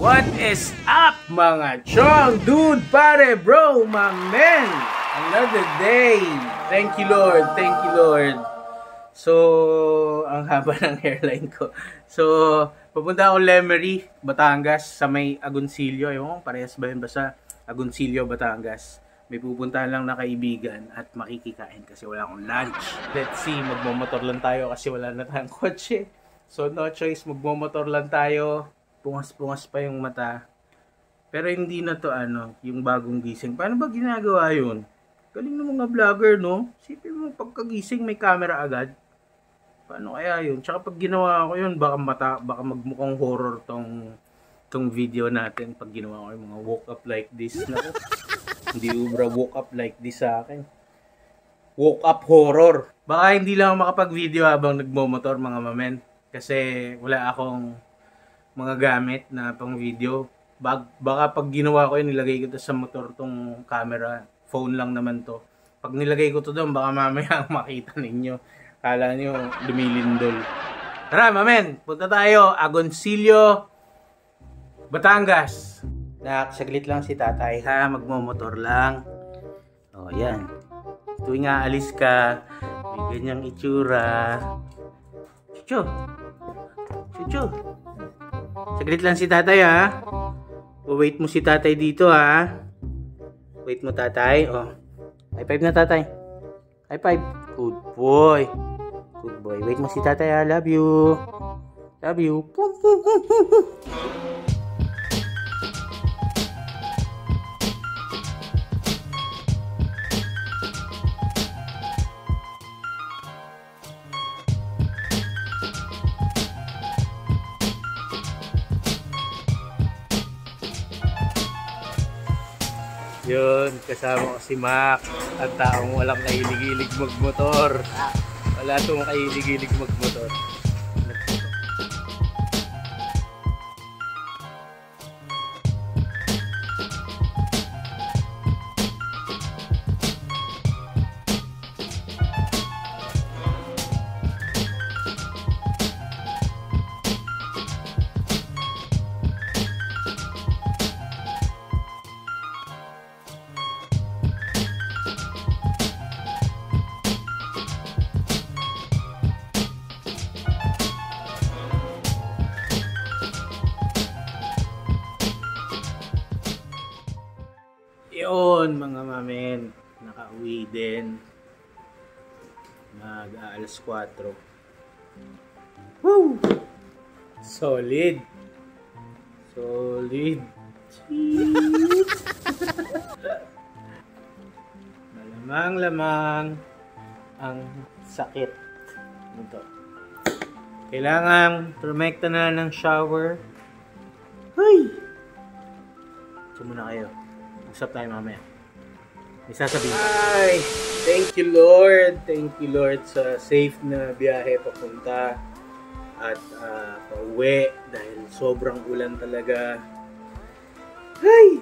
What is up mga chong? Dude, pare, bro, my man. Another day. Thank you Lord, thank you Lord. So, ang haba ng hairline ko. So, pupunta ako Lemery, Batangas, sa may Agoncillo. Ewan ko, parehas ba yun? Basta Agoncillo, Batangas. May pupuntahan lang na kaibigan at makikikain kasi wala akong lunch. Let's see, magmamotor lang tayo kasi wala na tayong kotse. So, no choice, magmamotor lang tayo. Pungas-pungas pa yung mata. Pero hindi na to yung bagong gising. Paano ba ginagawa yun? Galing ng mga vlogger, no? Sipin mo, pagkagising may camera agad. Paano kaya yun? Tsaka pag ginawa ko yun, baka magmukhang horror tong video natin. Pag ginawa ko yung mga woke up like this. Naku, hindi ubra woke up like this sa akin. Woke up horror. Baka hindi lang ako makapag-video habang nagmomotor, mga mamen. Kasi wala akong mga gamit na pang video. Baka pag ginawa ko yun, nilagay ko to sa motor tong camera. Phone lang naman to. Pag nilagay ko to doon, baka mamaya makita ninyo. Kala nyo lumilindol. Tara, mamen! Punta tayo. Agoncillo, Batangas. Saglit lang si tatay ha. Magmomotor lang. O, yan. Tuwing aalis ka, may ganyang itsura. Chucho! Chucho! Saglit lang si tatay ha. Wait mo si tatay dito ha. Wait mo tatay. Oh. High five na tatay. High five. Good boy. Good boy. Wait mo si tatay ha. Love you. Love you. Yun, kasama ko si Mac, at taong walang kahilig-hilig magmotor. Wala itong kahilig-hilig magmotor. Yun mga mamen, nakauwi din. Mag-aalas 4. Woo! Solid. Solid. Malamang-lamang ang sakit nito. Kailangan trumekta na ng shower. Hey! Ito muna kayo. Usap tayo mamaya. May sasabihin. Ay, thank you Lord. Thank you Lord sa safe na biyahe papunta at pauwi dahil sobrang ulan talaga. Ay!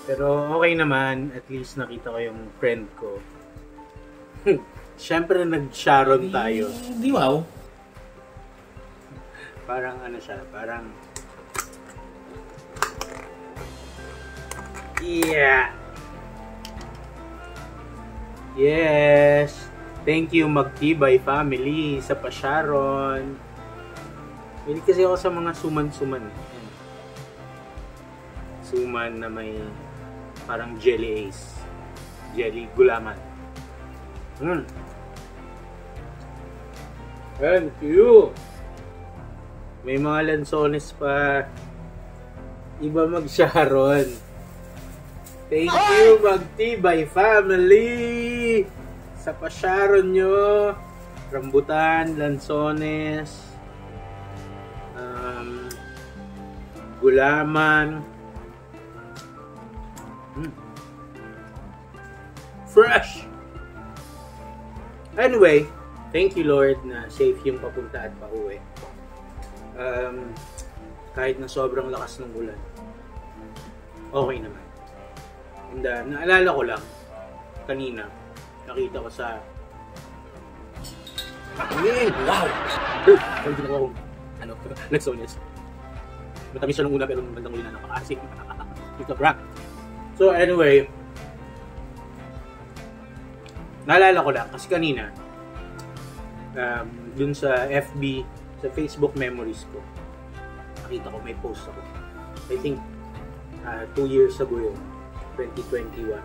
Pero okay naman. At least nakita ko yung friend ko. Siyempre nag-Sharon tayo. Di wow. Parang siya, parang yeah. Yes. Thank you Magtibay family sa pa-Sharon. Hindi kasi ako sa mga suman-suman. Suman na may parang jelly ace. Jelly gulaman. Thank you. May mga lansones pa. Iba mag-Sharon. Thank you Magtibay family sa pa-Sharon nyo. Rambutan, lansones, gulaman. Fresh! Anyway, thank you Lord na safe yung papunta at pauwi. Kahit na sobrang lakas ng ulan, okay naman. And naalala ko lang kanina, nakita ko sa wow! Ano? Lansones. Matamis siya nung una pero nung bandang huli na napaka-asim. It's a prank. So anyway, naalala ko lang kasi kanina dun sa FB, sa Facebook memories ko, nakita ko may post ako. I think 2 years ago yun, 2021.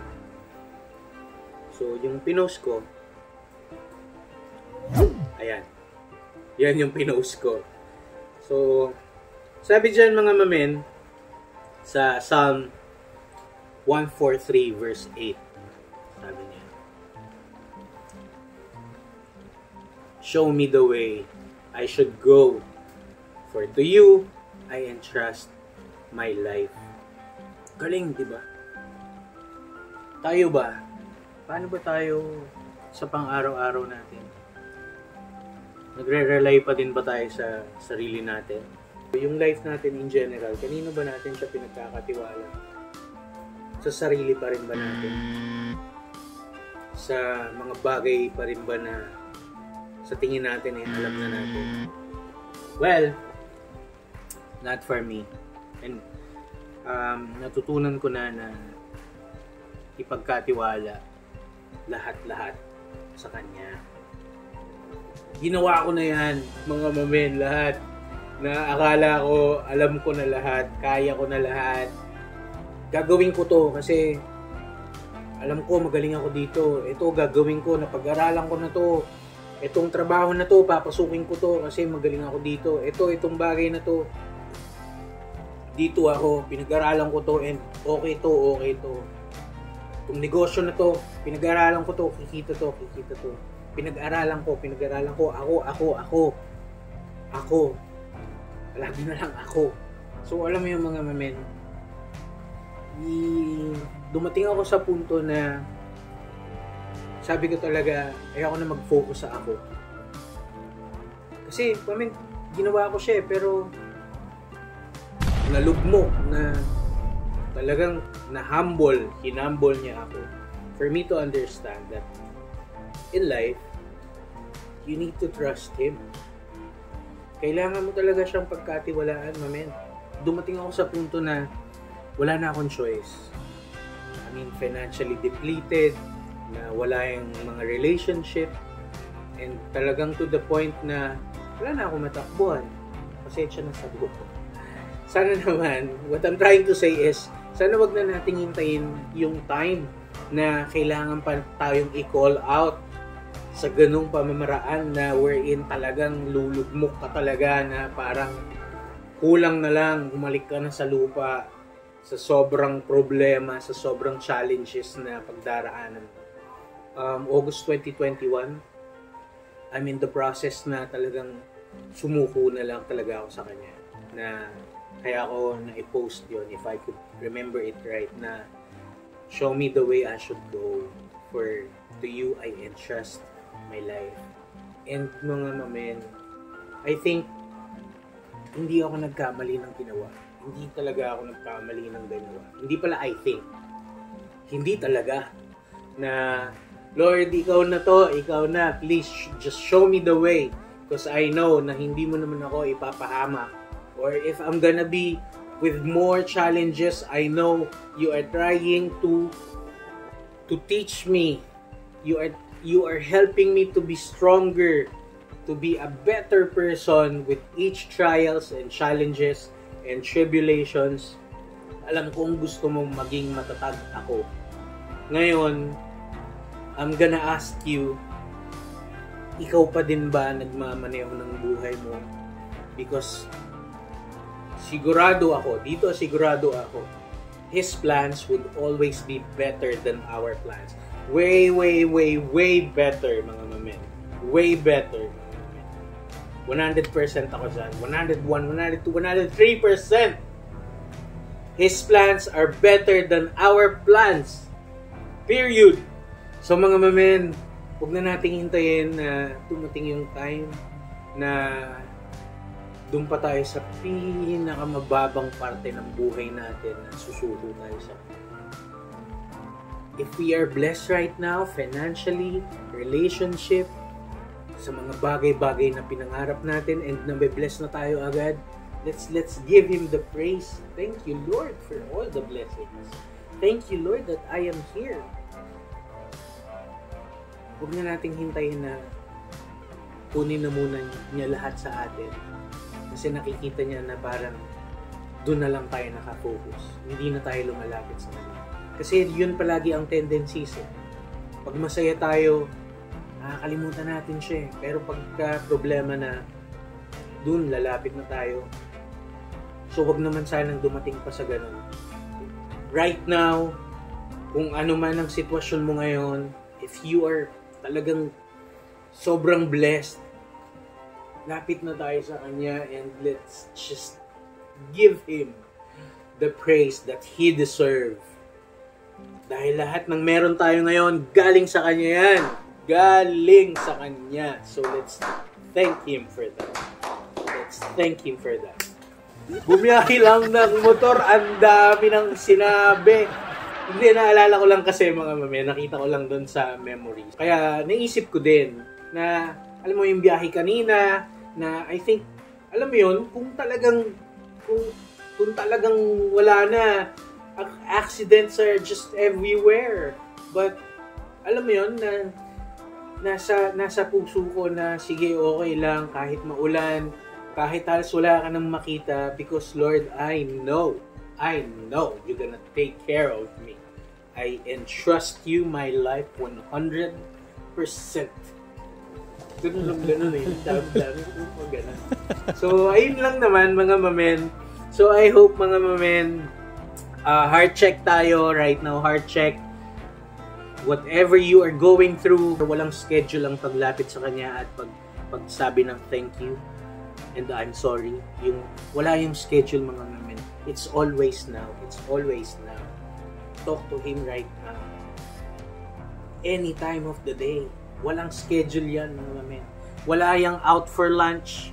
So yung pinost ko, ayan. Yan yung pinost ko. So sabi dyan mga mamen, sa Psalm 143 verse 8, sabi niya, show me the way I should go, for to you I entrust my life. Galing, di ba? Tayo ba? Paano ba tayo sa pang-araw-araw natin? Nagre-rely pa din ba tayo sa sarili natin? Yung life natin in general, kanino ba natin siya pinagkakatiwala? Sa sarili pa rin ba natin? Sa mga bagay pa rin ba na sa tingin natin alam na natin? Well, not for me. And natutunan ko na ipagkatiwala lahat-lahat sa Kanya. Ginawa ko na yan, mga mamen, lahat. Na akala ko, alam ko na lahat, kaya ko na lahat. Gagawin ko to kasi alam ko magaling ako dito. Ito gagawin ko, napag-aralan ko na to. Itong trabaho na to, papasukin ko to kasi magaling ako dito. Itong bagay na to, dito ako, pinag-aralan ko to and okay to. Itong negosyo na to, pinag-aralan ko to, kikita to. Pinag-aralan ko, ako. Lagi na lang ako. So alam mo yung mga mamen, dumating ako sa punto na sabi ko talaga, ayoko na mag-focus sa ako. Kasi, ginawa ko siya pero nalugmok na talagang hinumble niya ako. For me to understand that in life, you need to trust Him. Kailangan mo talaga siyang pagkatiwalaan, mamen. Dumating ako sa punto na wala na akong choice. Financially depleted, na wala yung mga relationship, and talagang to the point na wala na akong matakbuhan. Pasensya na sa buhok ko. Sana naman, what I'm trying to say is, sana wag na nating hintayin yung time na kailangan pa tayong i-call out sa ganung pamamaraan na wherein talagang lulugmok ka talaga na parang kulang na lang, umalik ka na sa lupa sa sobrang problema, sa sobrang challenges na pagdaraanan. August 2021, I'm in the process na talagang sumuko na lang talaga ako sa Kanya. Na kaya ako na-post yun, if I could remember it right, na show me the way I should go, for to you I entrust my life. And mga mamen, I think hindi ako nagkamali ng ginawa. Hindi talaga ako nagkamali ng ginawa. Hindi pala I think. Hindi talaga. Na Lord, ikaw na to, ikaw na. Please, just show me the way. Because I know na hindi mo naman ako ipapahamak. Or if I'm gonna be with more challenges, I know you are trying to teach me. You are helping me to be stronger, to be a better person with each trials and challenges and tribulations. Alam kong gusto mong maging matatag ako. Ngayon, I'm gonna ask you, ikaw pa din ba nagmamaneho ng buhay mo? Because sigurado ako, His plans would always be better than our plans. Way better, mga mamen. Way better, mga mamen. 100% ako dyan. 101, 102, 103%. His plans are better than our plans. Period. So mga mamen, huwag na nating hintayin na tumating yung time na doon pa tayo sa pinakamababang parte ng buhay natin na susuko tayo sa if we are blessed right now, financially, relationship, sa mga bagay-bagay na pinangarap natin and na bless na tayo agad, Let's give Him the praise. Thank you, Lord, for all the blessings. Thank you, Lord, that I am here. Huwag na nating hintayin na kunin na muna niya lahat sa atin. Kasi nakikita niya na parang doon na lang tayo nakafocus. Hindi na tayo lumalapit sa Kanya. Kasi yun palagi ang tendencies. Pag masaya tayo, nakakalimutan natin siya. Pero pagka problema na, doon lalapit na tayo. So wag naman sanang dumating pa sa ganun. Right now, kung ano man ang sitwasyon mo ngayon, if you are talagang sobrang blessed, lapit na tayo sa Kanya and let's just give Him the praise that He deserves. Dahil lahat ng meron tayo ngayon, galing sa Kanya yan. Galing sa Kanya. So let's thank Him for that. Let's thank Him for that. Bumiyahe lang ng motor, ang dami ng sinabi. Hindi, naalala ko lang kasi mga mame, nakita ko lang doon sa memories. Kaya naisip ko din na, alam mo yung biyahe kanina, na I think, alam mo yun, kung talagang wala na, accidents are just everywhere. But, alam mo yun, na nasa puso ko na, sige, okay lang, kahit maulan, kahit halos wala ka nang makita, because Lord, I know you're gonna take care of me. I entrust you my life 100%. Ganun eh. Dami ko ganun. So, ayun lang naman mga mamen. So, I hope mga mamen, heart check tayo right now. Heart check. Whatever you are going through, walang schedule ang paglapit sa Kanya at pagsabi ng thank you and I'm sorry. Wala yung schedule mga mamen. It's always now. It's always now. Talk to Him right now. Any time of the day. Walang schedule yan mga mamen. Wala yung out for lunch.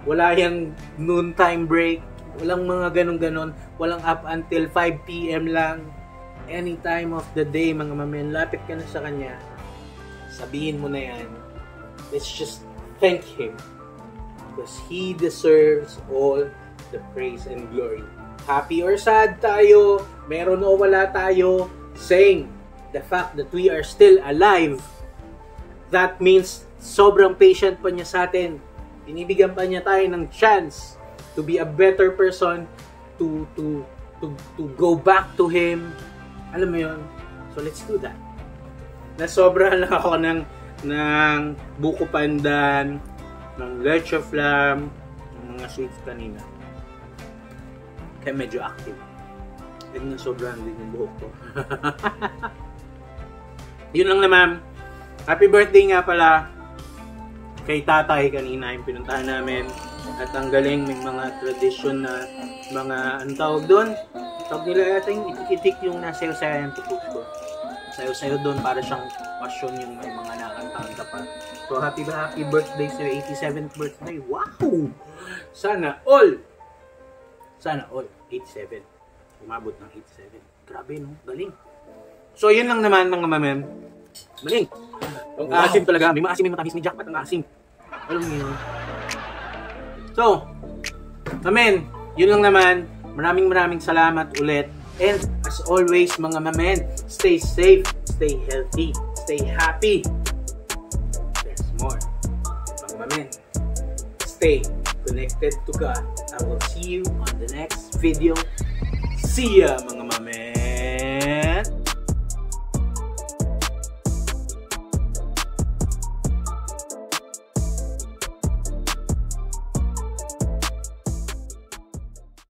Wala yung noontime break. Walang mga ganun-ganon. Walang up until 5 p.m. lang. Any time of the day mga mamen. Lapit ka na sa Kanya. Sabihin mo na yan. Let's just thank Him. Because He deserves all the praise and glory. Happy or sad tayo, meron o wala tayo, saying the fact that we are still alive, that means sobrang patient pa niya sa atin. Binibigyan pa niya tayo ng chance to be a better person, to go back to Him. Alam mo yun? So let's do that. Nasobrahan lang ako ng buko pandan, ng leche flan, ng mga sweets kanina. Kaya medyo active. And nasobrahan din yung buhok ko. Yun lang naman. Happy birthday nga pala kay tatay kanina yung pinuntahan namin. At ang galing, may mga tradisyon na mga, anong tawag doon? Tawag nila ating itik-itik yung nasayo-sayo yung tutok ko. Sayo-sayo doon para siyang passion yung may mga nakanta pa. So happy birthday sa 87th birthday. Wow! Sana all 87. Umabot ng 87. Grabe no, galing. So yun lang naman mga mamen. Galing. Ang asim talaga. May maasim, may matamis, may jackpot ang asim. Alam mo yun. So, mamen, yun lang naman. Maraming salamat ulit. And as always mga mamen, stay safe, stay healthy, stay happy. There's more. Mga mamen, stay connected to God. I will see you on the next video. See ya mga